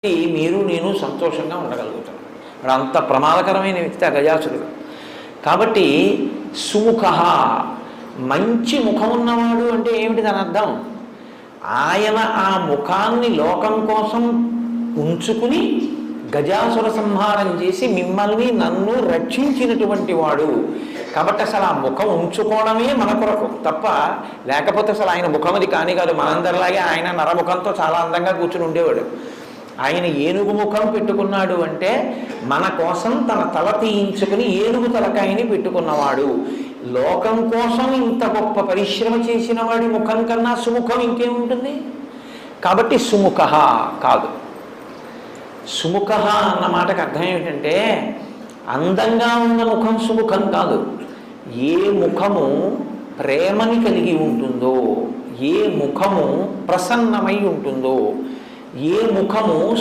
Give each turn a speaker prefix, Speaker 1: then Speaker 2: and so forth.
Speaker 1: మీరు నేను సంతోషంగా ఉండగలుగుతాం. వాడు అంత ప్రమాదకరమైన వ్యక్తి ఆ గజాసురుడు. కాబట్టి సుముఖ, మంచి ముఖం ఉన్నవాడు అంటే ఏమిటి దాని అర్థం? ఆయన ఆ ముఖాన్ని లోకం కోసం ఉంచుకుని గజాసుర సంహారం చేసి మిమ్మల్ని నన్ను రక్షించినటువంటి వాడు. కాబట్టి అసలు ఆ ముఖం ఉంచుకోవడమే మన కొరకు తప్ప, లేకపోతే అసలు ఆయన ముఖం అది కాని కాదు. మనందరిలాగే ఆయన నరముఖంతో చాలా అందంగా కూర్చుని ఉండేవాడు. ఆయన ఏనుగు ముఖం పెట్టుకున్నాడు అంటే మన కోసం తన తల తీయించుకుని ఏనుగు తలకాయని పెట్టుకున్నవాడు. లోకం కోసం ఇంత గొప్ప పరిశ్రమ చేసిన వాడి ముఖం కన్నా సుముఖం ఇంకేముంటుంది? కాబట్టి సుముఖ కాదు. సుముఖ అన్న మాటకు అర్థం ఏమిటంటే, అందంగా ఉన్న ముఖం సుముఖం కాదు. ఏ ముఖము ప్రేమని కలిగి ఉంటుందో, ఏ ముఖము ప్రసన్నమై ఉంటుందో, ఏ ముఖము